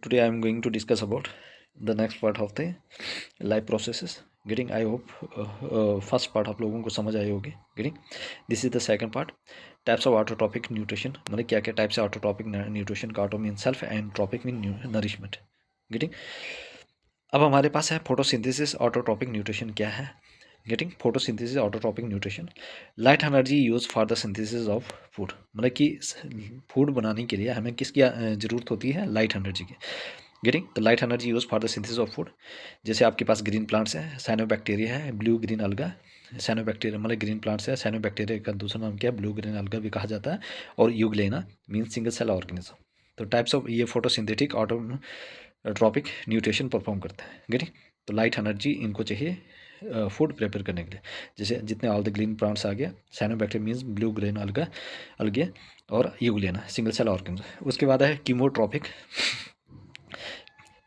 Today I am going to discuss about the next part of the life processes. Getting I hope first part आप लोगों को समझ आई होगी. Getting this is the second part. Types of autotrophic nutrition. मतलब क्या क्या types है autotrophic nutrition का. auto means self and trophic means nourishment. Getting अब हमारे पास है फोटोसिंथेसिस ऑटोट्रॉपिक न्यूट्रिशन. क्या है? Getting photosynthesis autotrophic nutrition light energy use for the synthesis of food. मतलब कि फूड बनाने के लिए हमें किसकी ज़रूरत होती है? लाइट एनर्जी की. Getting the light energy use for the synthesis of food. जैसे आपके पास ग्रीन प्लांट्स है, साइनोबैक्टीरिया है, ब्लू ग्रीन अलगा. साइनोबैक्टीरिया मतलब ग्रीन प्लांट्स है, साइनोबैक्टीरिया का दूसरा नाम क्या है? ब्लू ग्रीन अलगा भी कहा जाता है. और euglena means single cell organism. तो टाइप्स ऑफ ये फोटोसिंथेटिक ऑटोट्रॉपिक न्यूट्रिशन परफॉर्म करता है. गेटिंग तो लाइट एनर्जी इनको चाहिए फूड प्रिपेयर करने के लिए. जैसे जितने ऑल द ग्रीन प्लांट्स आ गया, साइनोबैक्टीरिया मीन्स ब्लू ग्रीन अलगे और यूग्लिना सिंगल सेल ऑर्गेनिज्म. उसके बाद है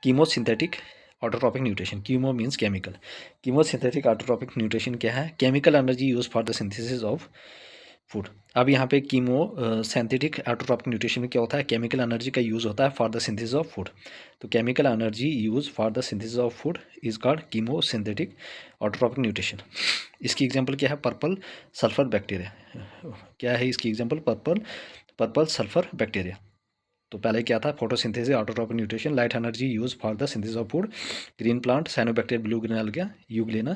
chemosynthetic autotrophic nutrition. Chemo means chemical. Chemosynthetic autotrophic nutrition क्या है? Chemical energy use for the synthesis of food. अब यहाँ पे कीमो सिंथेटिक ऑटोट्रॉपिक न्यूट्रिशन में क्या होता है? केमिकल एनर्जी का यूज़ होता है for the synthesis of food. तो chemical energy use for the synthesis of food is called chemo synthetic autotrophic nutrition. इसकी एग्जांपल क्या है? Purple sulphur bacteria. क्या है इसकी एग्जांपल? Purple sulphur bacteria. तो पहले क्या था? Photosynthesis autotrophic nutrition light energy use for the synthesis of food. Green plant, cyanobacteria, blue green algae, euglena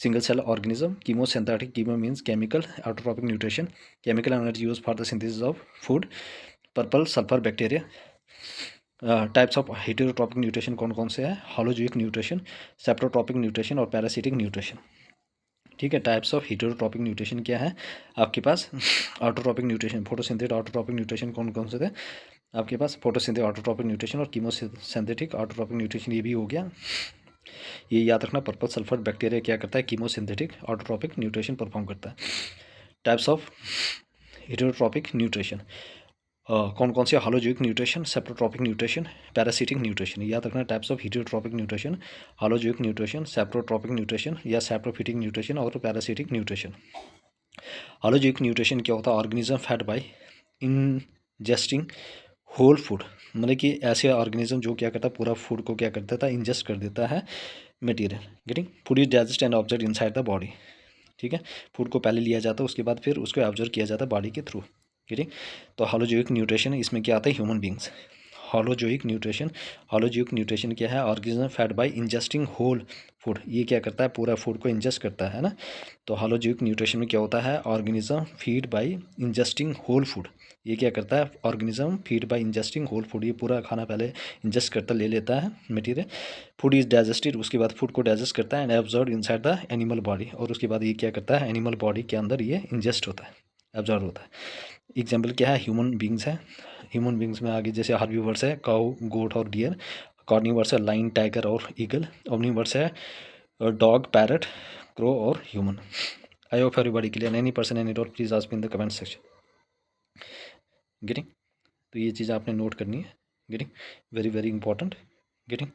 single cell organism. Chemosynthetic chemo means chemical autotrophic nutrition. Chemical energy use for the synthesis of food. Purple sulphur bacteria. Types of heterotrophic nutrition कौन कौन से हैं? Holozoic nutrition, saprotrophic nutrition और parasitic nutrition. ठीक है. Types of heterotrophic nutrition क्या है आपके पास? Autotrophic nutrition, photosynthetic autotrophic nutrition कौन कौन से थे आपके पास? फोटोसिंथेटिक ऑटोट्रॉपिक न्यूट्रिशन और कीमोसिंथेटिक ऑटोट्रॉपिक न्यूट्रिशन. ये भी हो गया. ये याद रखना, पर्पल सल्फर बैक्टीरिया क्या करता है? कीमोसिंथेटिक ऑटोट्रॉपिक न्यूट्रिशन परफॉर्म करता है. टाइप्स ऑफ हेटेरोट्रॉपिक न्यूट्रिशन कौन कौन से? Holozoic nutrition, saprotrophic nutrition, parasitic nutrition. याद रखना types of heterotrophic nutrition, holozoic nutrition, saprotrophic nutrition या सेप्टोफिटिक न्यूट्रिशन और पैरासिटिक न्यूट्रिशन. होलोजोइक न्यूट्रिशन क्या होता है? Organism fed by ingesting whole food. मतलब कि ऐसे ऑर्गेनिज्म जो क्या करता है? पूरा फूड को क्या कर देता है? इंजेस्ट कर देता है material. Getting food is digest and observe inside the body. ठीक है. फूड को पहले लिया जाता है, उसके बाद फिर उसको ऑब्जर्व किया जाता है बॉडी के थ्रू. ठीक. तो होलोजोइक न्यूट्रिशन इसमें क्या आता है? Human beings. होलोजोइक न्यूट्रिशन क्या है? Organism fed by ingesting whole food. ये क्या करता है? पूरा फूड को इंजेस्ट करता है ना. तो होलोजोइक न्यूट्रिशन में क्या होता है? Organism feed by ingesting whole food. ये क्या करता है? Organism feed by ingesting whole food. ये पूरा खाना पहले इंजेस्ट करता, ले लेता है मटेरियल. फूड इज डाइजेस्टेड, उसके बाद फूड को डाइजेस्ट करता है and absorb inside the animal body. और उसके बाद ये क्या करता है? एनिमल बॉडी के अंदर ये इंजेस्ट होता है, एब्जॉर्ब होता है. एग्जाम्पल क्या है? ह्यूमन बींग्स है. ह्यूमन बींग्स में आगे जैसे हार्बीवर्स है, काऊ, गोट और डियर. कार्निवर्स है, लाइन, टाइगर और ईगल. ओमनीवर्स है, डॉग, पैरट, क्रो और human. I hope everybody clear. Any person any doubt please ask in the comment section. Getting तो ये चीज़ आपने नोट करनी है. Getting very very important. Getting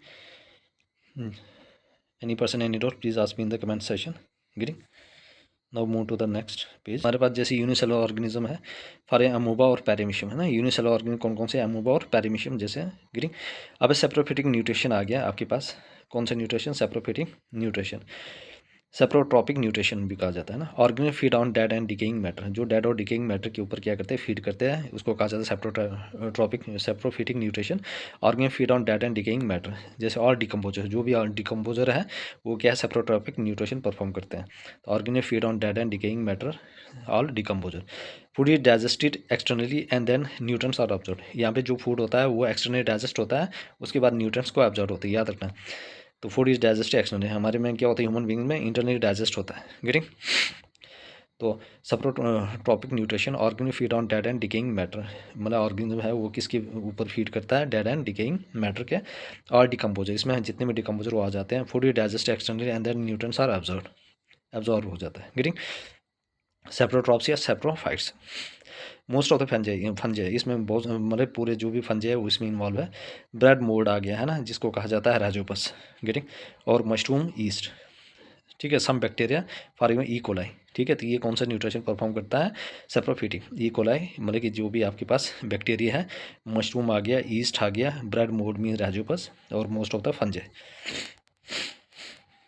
any person any doubt please ask in the comment section. Getting now move to the next page. हमारे पास जैसे unicellular organism है for amoeba और पैरामीशियम है ना. यूनिसेलुलर ऑर्गेनिज्म कौन कौन से? अमोबा और पैरामीशियम जैसे. गेटिंग अब सेप्रोफिटिक न्यूट्रिशन आ गया आपके पास. कौन सा nutrition? Saprophytic nutrition. Saprotrophic nutrition भी कहा जाता है ना. Organic feed on dead and decaying matter. जो डेड और डिकेइंग मैटर के ऊपर क्या करते हैं? फीड करते हैं. उसको कहा जाता है saprophytic nutrition. Organic feed on dead and decaying matter. जैसे और डिकम्पोजर, जो भी डिकम्पोजर है वो क्या है? सेप्रोट्रॉपिक न्यूट्रिशन परफॉर्म करते हैं. तो organic feed on dead and decaying matter, all decomposer. Food is digested externally and then nutrients are observe. यहाँ पे जो फूड होता है वो एक्सटर्नली डाइजेस्ट होता है, उसके बाद न्यूट्रंस को ऑब्जर्व होते हैं. याद रखना. तो फूड इज डाइजेस्ट एक्सटर्नली. हमारे में क्या होता है? ह्यूमन बींग में इंटरनली डाइजेस्ट होता है. गेटिंग तो saprotrophic nutrition organic feed on dead and decaying matter. मतलब ऑर्गेनिज्म है वो किसके ऊपर फीड करता है? डेड एंड डिकेइंग मैटर के और डिकम्पोजर. इसमें जितने भी डिकम्पोजर वो आ जाते हैं. Food is digest externally and then nutrients are absorb हो जाता है. गेटिंग सेप्रोट्रॉप्स या saprophytes. Most of the fungi इसमें बहुत, मतलब पूरे जो भी फंजे है वो इसमें इन्वॉल्व है. ब्रेड मोल्ड आ गया है ना, जिसको कहा जाता है राइजोपस. गेटिंग और मशरूम ईस्ट. ठीक है, some bacteria for E coli. ठीक है, तो ये कौन सा न्यूट्रिशन परफॉर्म करता है, सेप्रोफिटिक। ई कोलाई मतलब कि जो भी आपके पास बैक्टीरिया है, मशरूम आ गया, ईस्ट आ गया, ब्रेड मोड मीन राजोपस, और most of the fungi.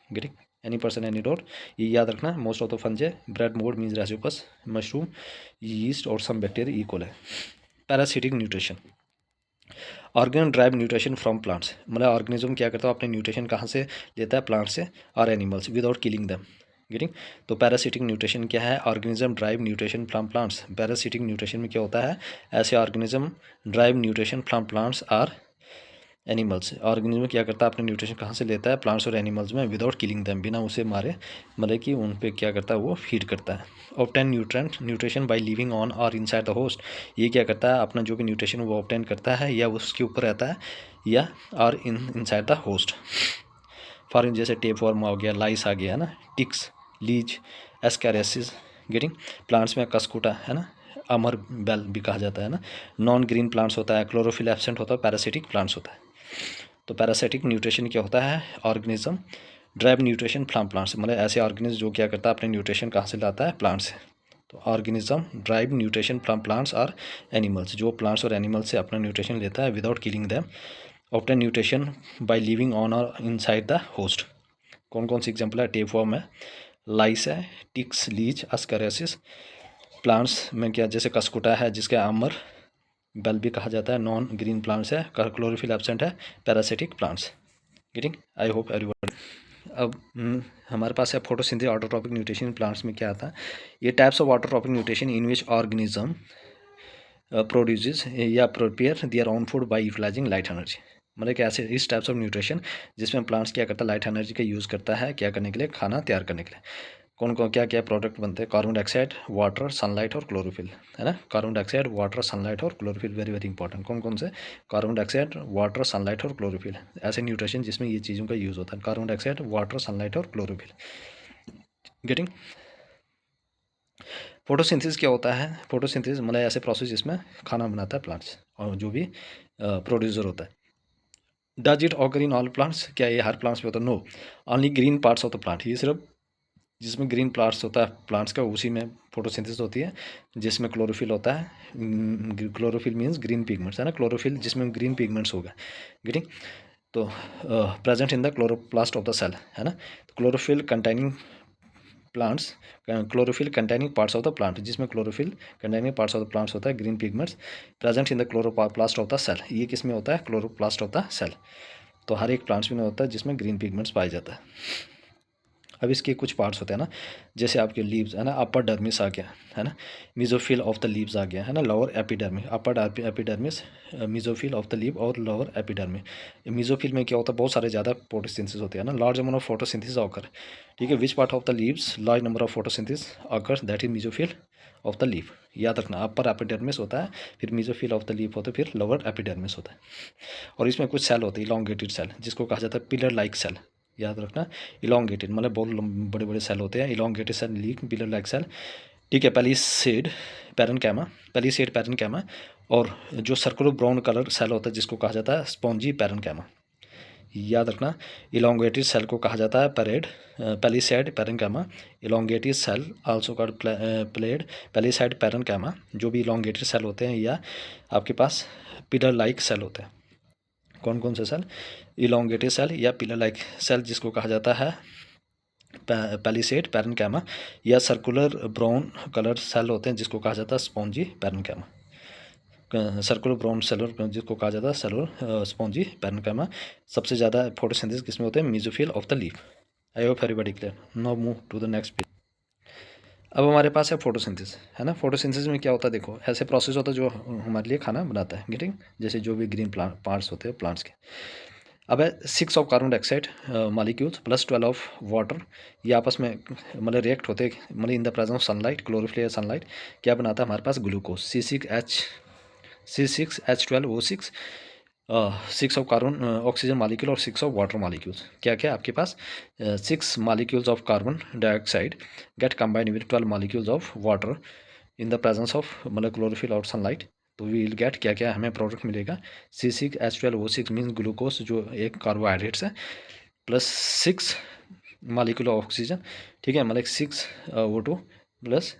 Getting any person any doubt, ये याद रखना, most of the fungi, bread mould means Rhizopus, mushroom, yeast और some bacteria, E coli. Parasitic nutrition, organ drive nutrition from plants, मतलब organism क्या करता है, अपने nutrition कहाँ से लेता है, प्लांट से और animals, without killing them. Getting, तो पैरासिटिक न्यूट्रिशन क्या है, organism drive nutrition from plants. Parasitic nutrition में क्या होता है, ऐसे organism drive nutrition from plants और एनिमल्स। ऑर्गेनिज्म क्या करता है, अपने न्यूट्रिशन कहाँ से लेता है, प्लांट्स और एनिमल्स में, विदाउट किलिंग दैम, बिना उसे मारे, मतलब कि उन पे क्या करता है, वो फीड करता है। Obtain nutrition by living on और इनसाइड द होस्ट, ये क्या करता है, अपना जो भी न्यूट्रिशन वो ऑब्टेन करता है या उसके ऊपर रहता है, या और इनसाइड द होस्ट। फॉर जैसे टेप वर्म हो गया, लाइस आ गया है ना, ticks, leech, ascariasis. Getting, plants में कसकुटा है ना, अमर बेल भी कहा जाता है ना। नॉन ग्रीन प्लांट्स होता है, क्लोरोफिल एब्सेंट होता है, पैरासिटिक प्लांट्स होता है। तो पैरासिटिक न्यूट्रिशन क्या होता है, organism drive nutrition from plants, मतलब ऐसे ऑर्गेनिज्म जो क्या करता है, अपने न्यूट्रिशन कहाँ से लाता है, प्लांट से। तो organism drive nutrition from plants और एनिमल्स, जो प्लांट्स और एनिमल्स से अपना न्यूट्रिशन लेता है without killing them. Obtain nutrition by living on और इनसाइड द होस्ट। कौन कौन सी एग्जाम्पल है, टेपवर्म है, लाइस है, टिक्स, लीच, अस्कैरियासिस। प्लांट्स में क्या, जैसे कसकुटा है जिसके आमर बेल भी कहा जाता है, नॉन ग्रीन प्लांट्स है, क्लोरोफिल एब्सेंट है, parasitic plants. Getting, I hope everyone. अब हमारे पास है फोटोसिंथेसिस ऑटोट्रॉपिक न्यूट्रिशन प्लांट्स में क्या आता है, ये types of autotrophic nutrition in which organism produces या prepare their own food by utilizing light energy. मतलब कि ऐसे इस टाइप्स ऑफ न्यूट्रिशन जिसमें प्लांट्स क्या करता है, लाइट एनर्जी का यूज़ करता है, क्या करने के लिए, खाना तैयार करने के लिए। कौन कौन क्या क्या प्रोडक्ट बनते हैं, कार्बन डाइऑक्साइड, वाटर, सनलाइट और क्लोरोफिल, है ना। कार्बन डाइऑक्साइड, वाटर, सनलाइट और क्लोरोफिल, वेरी वेरी इंपॉर्टेंट। कौन कौन से, कार्बन डाइऑक्साइड, वाटर, सनलाइट और क्लोरोफिल, ऐसे न्यूट्रिशन जिसमें ये चीज़ों का यूज़ होता है, कार्बन डाइऑक्साइड, वाटर, सनलाइट और क्लोरोफिल। गेटिंग, फोटोसिंथेसिस क्या होता है, फोटोसिंथेसिस मतलब ऐसे प्रोसेस जिसमें खाना बनाता है प्लांट्स, और जो भी प्रोड्यूसर होता है। Does it occur in all plants, क्या ये हर प्लांट्स में होता है, no, only green parts of the plant, ये सिर्फ जिसमें ग्रीन प्लांट्स होता है प्लांट्स का, उसी में फोटोसिंथेसिस होती है, जिसमें क्लोरोफिल होता है। क्लोरोफिल मीन्स ग्रीन पिगमेंट्स, है ना, क्लोरोफिल जिसमें ग्रीन पिगमेंट्स होगा। गेटिंग, तो present in the chloroplast of the cell, है ना। Chlorophyll containing plants, chlorophyll containing parts of the plant, जिसमें chlorophyll containing parts of the plants होता है, green pigments, present in the chloroplast of the cell, ये किस में होता है, क्लोरोप्लास्ट ऑफ द सेल। तो हर एक प्लांट्स में होता है जिसमें ग्रीन पिगमेंट्स पाया जाता है। अब इसके कुछ पार्ट्स होते हैं ना, जैसे आपके लीव्स, है ना, अपर डर्मिस आ गया, है ना, मिजोफिल ऑफ द लीव्स आ गया, है ना, lower epidermis, upper epidermis, mesophyll of the leave और लोअर एपिडर्मिस। मिजोफिल में क्या होता है, बहुत सारे ज़्यादा फोटोसिंथेसिस होते हैं ना, large amount of photosynthesis occur. ठीक है, which part of the leaves large number of photosynthesis occur, that is mesophyll of the leave. याद रखना, अपर एपिडर्मिस होता है, फिर मिजोफिल ऑफ द लीव होता है, फिर लोअर एपिडर्मिस होता है। और इसमें कुछ सेल होते हैं, इलॉन्गेटेड सेल, जिसको कहा जाता है पिलर लाइक सेल। याद रखना, इलॉन्गेटेड मतलब बहुत बड़े बड़े सेल होते हैं, elongated cell, leak, pillar like cell. ठीक है, पैलिसेड पैरेनकाइमा, पैलिसेड पैरेनकाइमा, और जो सर्कुलर ब्राउन कलर सेल होता है जिसको कहा जाता है स्पॉन्जी पैरेनकाइमा। याद रखना, इलॉन्गेटेड सेल को कहा जाता है palisade parenchyma, elongated cell also called played palisade parenchyma, जो भी इलॉन्गेटेड सेल होते हैं या आपके पास पिलर लाइक सेल होते हैं। कौन कौन से सेल, इलॉन्गेटेड सेल या पिलर लाइक सेल, जिसको कहा जाता है पैलिसेड पैरेनकाइमा, या सर्कुलर ब्राउन कलर सेल होते हैं जिसको कहा जाता है spongy parenchyma. Circular brown seller जिसको कहा जाता है सेलर स्पॉन्जी पैरेनकाइमा। सबसे ज़्यादा फोटोसिंथेसिस किसमें होते हैं, mesophyll of the leaf. I hope everybody clear. Now move to the next page. अब हमारे पास है फोटोसिंथेसिस, है ना। फोटोसिंथेसिस में क्या होता है, देखो ऐसे प्रोसेस होता है जो हमारे लिए खाना बनाता है, गेटिंग, जैसे जो भी ग्रीन पार्ट्स होते हैं प्लांट्स के। अब है 6 of carbon dioxide molecules plus 12 of water, ये आपस में मतलब रिएक्ट होते मतलब in the presence of sunlight, chlorophyll या सनलाइट, क्या बनाता है हमारे पास glucose, C6H12O6, 6 of carbon oxygen molecule और 6 ऑफ वाटर मालिक्यूल्स। क्या क्या आपके पास 6 molecules of carbon dioxide get combined with 12 molecules of water in the presence of मतलब क्लोरोफिल और सनलाइट। तो वी विल गेट क्या क्या हमें प्रोडक्ट मिलेगा, C6H12O6 मीन्स ग्लूकोज, जो एक कार्बोहाइड्रेट्स है, प्लस 6 मालिक्यूल ऑफ ऑक्सीजन, ठीक है, मतलब 6 O2 plus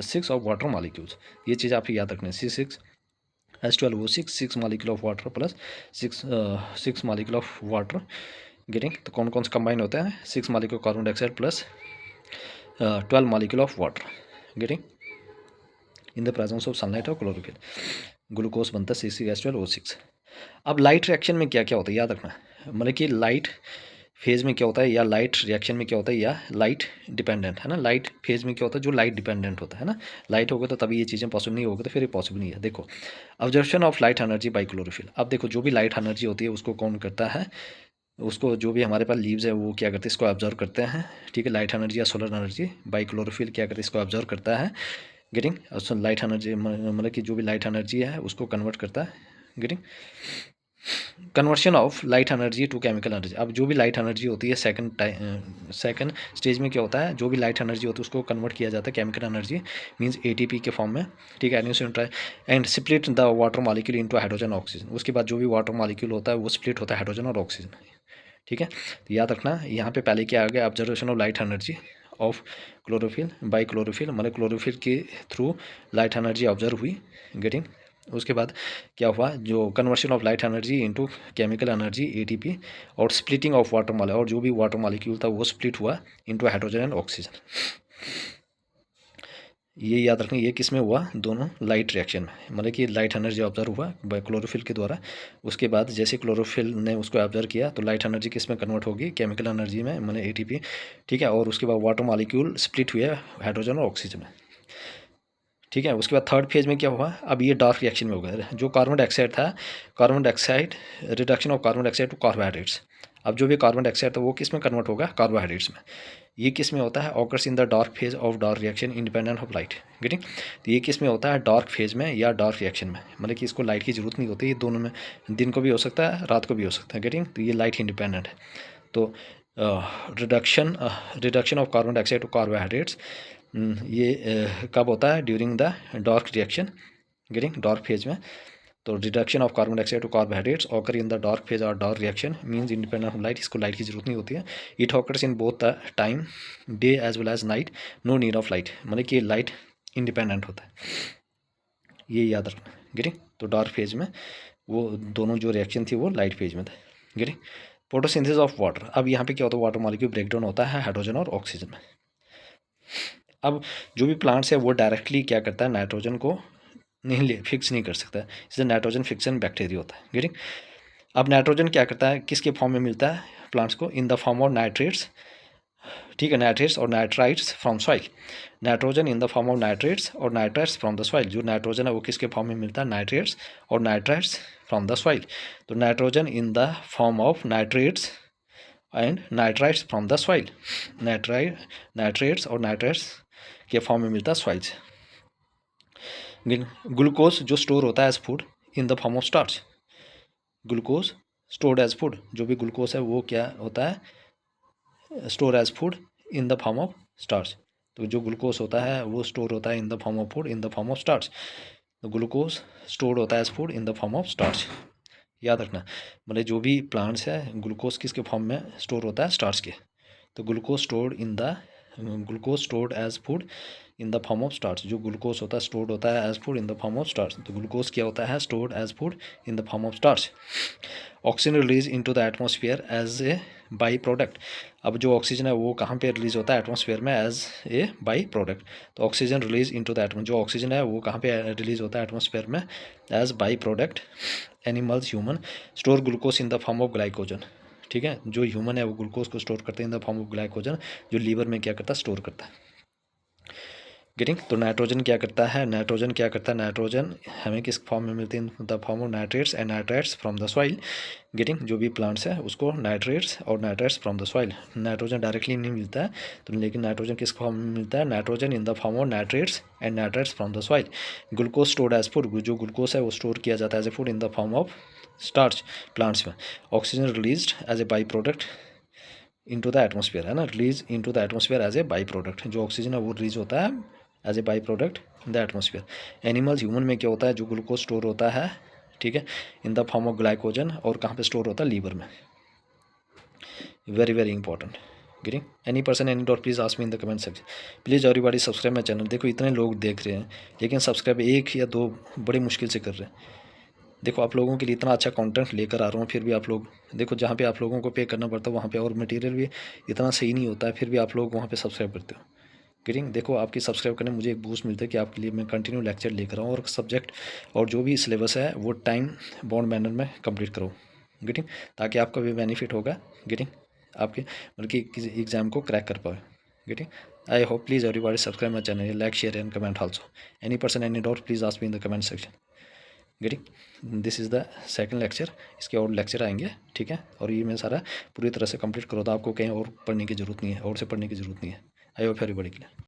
6 of water molecules. ये चीज़ आप याद रखना है, C6H12O6, 6 molecule of water plus 6 molecule of water getting. तो कौन कौन से कंबाइन होते हैं, 6 molecule carbon dioxide plus 12 molecule of water getting in the presence of sunlight और क्लोरोफिल। ग्लूकोज बनता है C6H12O6। अब लाइट रिएक्शन में क्या क्या होता है याद रखना, मतलब कि लाइट फेज में क्या होता है या लाइट रिएक्शन में क्या होता है या लाइट डिपेंडेंट, है ना। लाइट फेज में क्या होता है, जो लाइट डिपेंडेंट होता है ना। लाइट होगा तो तभी ये चीज़ें पॉसिबल, नहीं होगा तो फिर ये पॉसिबल नहीं है। देखो, observation of light energy by chlorophyll. अब देखो, जो भी लाइट एनर्जी होती है उसको कौन करता है, उसको जो भी हमारे पास लीव्स है वो क्या करते हैं, इसको ऑब्जर्व करते हैं, ठीक है। लाइट एनर्जी या सोलर एनर्जी बाई क्लोरोफिल क्या करते हैं, इसको ऑब्जर्व करता है गेटिंग। लाइट एनर्जी मतलब कि जो भी लाइट एनर्जी है उसको कन्वर्ट करता है getting. Conversion of light energy to chemical energy. अब जो भी लाइट एनर्जी होती है सेकंड स्टेज में क्या होता है, जो भी लाइट एनर्जी होती है उसको कन्वर्ट किया जाता है केमिकल एनर्जी, मींस ATP के फॉर्म में, ठीक है। And split the water molecule into hydrogen oxygen. उसके बाद जो भी वाटर मॉलिक्यूल होता है वो स्प्लिट होता है हाइड्रोजन और ऑक्सीजन, ठीक है। तो याद रखना, यहाँ पे पहले क्या आ गया, observation of light energy of chlorophyll by chlorophyll, मतलब क्लोरोफिल के थ्रू लाइट एनर्जी ऑब्जर्व हुई गेटिंग। उसके बाद क्या हुआ, जो conversion of light energy into chemical energy ATP, और स्प्लिटिंग ऑफ वाटर मॉलिक्यूल, और जो भी वाटर मॉलिक्यूल था वो स्प्लिट हुआ इनटू हाइड्रोजन एंड ऑक्सीजन। ये याद रखना, ये किस में हुआ, दोनों लाइट रिएक्शन में, मतलब कि लाइट एनर्जी ऑब्जर्व हुआ बाय क्लोरोफिल के द्वारा। उसके बाद जैसे क्लोरोफिल ने उसको ऑब्जर्व किया तो लाइट एनर्जी किस में कन्वर्ट होगी, केमिकल एनर्जी में, मतलब ATP, ठीक है। और उसके बाद वाटर मॉलिक्यूल स्प्लिट हुए हाइड्रोजन और ऑक्सीजन में, ठीक है। उसके बाद थर्ड फेज में क्या हुआ, अब ये डार्क रिएक्शन में होगा। जो कार्बन डाइऑक्साइड था, carbon dioxide, reduction of carbon dioxide to carbohydrates. अब जो भी कार्बन डाइऑक्साइड था वो किस में कन्वर्ट होगा, कार्बोहाइड्रेट्स में। ये किस में होता है, occurs in the dark phase of dark reaction independent of light getting. तो ये किस में होता है, डार्क फेज में या डार्क रिएक्शन में, मतलब कि इसको लाइट की जरूरत नहीं होती, ये दोनों में, दिन को भी हो सकता है रात को भी हो सकता है गेटिंग। तो ये लाइट इंडिपेंडेंट है। तो reduction of carbon dioxide to carbohydrates, ये कब होता है, during the dark reaction getting, dark phase में। तो reduction of carbon dioxide to carbohydrates occur in the dark phase और dark reaction means independent of light, इसको लाइट की जरूरत नहीं होती है। It occurs in both the time day as well as night, no need of light, मतलब कि light independent होता है, ये याद रखना गेटिंग। तो डार्क फेज में वो दोनों जो रिएक्शन थी वो लाइट फेज में था गेटिंग। फोटोसिंथेसिस ऑफ वाटर, अब यहाँ पे क्या होता है, वाटर मॉलिक्यूल ब्रेकडाउन होता है हाइड्रोजन और ऑक्सीजन में। अब जो भी प्लांट्स है वो डायरेक्टली क्या करता है, नाइट्रोजन को नहीं फिक्स नहीं कर सकता है, इसलिए नाइट्रोजन फिक्सन बैक्टीरिया होता है गेटिंग। अब नाइट्रोजन क्या करता है, किसके फॉर्म में मिलता है प्लांट्स को, इन द फॉर्म ऑफ नाइट्रेट्स, ठीक है, नाइट्रेट्स और nitrites from soil. Nitrogen in the form of nitrates और नाइट्राइट्स फ्रॉम द सॉइल। जो नाइट्रोजन है वो किसके फॉर्म में मिलता है, नाइट्रेट्स और नाइट्राइट्स फ्रॉम द सॉइल। तो nitrogen in the form of nitrates and nitrites from the soil, nitrates और नाइट्राइट्स के फॉर्म में मिलता है सॉइल से। ग्लूकोज जो स्टोर होता है as food in the form of starch, glucose stored as food, जो भी ग्लूकोज है वो क्या होता है, store as food in the form of starch. तो जो ग्लूकोज होता है वो स्टोर होता है in the form of food in the form of starch. तो ग्लूकोज स्टोर्ड होता है as food in the form of starch, याद रखना। मतलब जो भी प्लांट्स है ग्लूकोज किसके फॉर्म में स्टोर होता है, स्टार्च के। तो glucose stored as food in the form of starch, जो ग्लूकोज होता है स्टोर्ड होता है as food in the form of starch. तो ग्लूकोज क्या होता है, stored as food in the form of starch. Oxygen release into the atmosphere as a by product. अब जो ऑक्सीजन है वो कहाँ पे रिलीज होता है, एटमॉस्फेयर में एज ए बाई प्रोडक्ट। तो oxygen release into the atmosphere, जो ऑक्सीजन है वो कहाँ पे रिलीज होता है, एटमॉस्फेयर में as by product. Animals human store glucose in the form of glycogen, ठीक है। जो ह्यूमन है वो ग्लूकोज को स्टोर करते हैं इन द फॉर्म ऑफ ग्लाइकोजन, जो लीवर में क्या करता है, स्टोर करता है गेटिंग। तो नाइट्रोजन क्या करता है, नाइट्रोजन हमें किस फॉर्म में मिलती है, in the form of nitrates and nitrites from the soil getting. जो भी प्लांट्स है उसको नाइट्रेट्स और nitrites from the soil, nitrogen directly नहीं मिलता है तो, लेकिन नाइट्रोजन किस फॉर्म में मिलता है, nitrogen in the form of nitrates and nitrites from the soil. Glucose stored as food, जो ग्लूकोज है वो स्टोर किया जाता है as a food in the form of starch plants में। Oxygen released as a by product into the atmosphere, है ना, release into the atmosphere as a by product. जो ऑक्सीजन है वो रिलीज होता है as a by product in the atmosphere. Animals human में क्या होता है, जो ग्लूकोज स्टोर होता है, ठीक है, in the form of glycogen, और कहाँ पे स्टोर होता है, लीवर में। Very very important getting any person any doubt please ask me in the comment section. Please everybody subscribe my channel. देखो इतने लोग देख रहे हैं लेकिन सब्सक्राइब 1 या 2 बड़ी मुश्किल से कर रहे हैं। देखो आप लोगों के लिए इतना अच्छा कंटेंट लेकर आ रहा हूँ, फिर भी आप लोग देखो जहाँ पे आप लोगों को पे करना पड़ता है वहाँ पे और मटेरियल भी इतना सही नहीं होता है, फिर भी आप लोग वहाँ पे सब्सक्राइब करते हो। गेटिंग देखो आपकी सब्सक्राइब करने मुझे एक बूस्ट मिलता है कि आपके लिए मैं कंटिन्यू लेक्चर लेकर आऊँ और सब्जेक्ट और जो भी सिलेबस है वो टाइम बाउंड मैनर में कंप्लीट करो। गेटिंग ताकि आपका भी बेनिफिट होगा। गेटिंग आपके मतलब कि किसी एग्जाम को क्रैक कर पाए। Getting I hope please everybody subscribe my channel, like share and comment also. Any person any doubt please ask me in the comment section. Getting this is the second lecture. इसके और lecture आएंगे, ठीक है। और ये मैं सारा पूरी तरह से कंप्लीट करो तो आपको कहीं और पढ़ने की ज़रूरत नहीं है, और से पढ़ने की ज़रूरत नहीं है। आई होप एवरीबॉडी के लिए।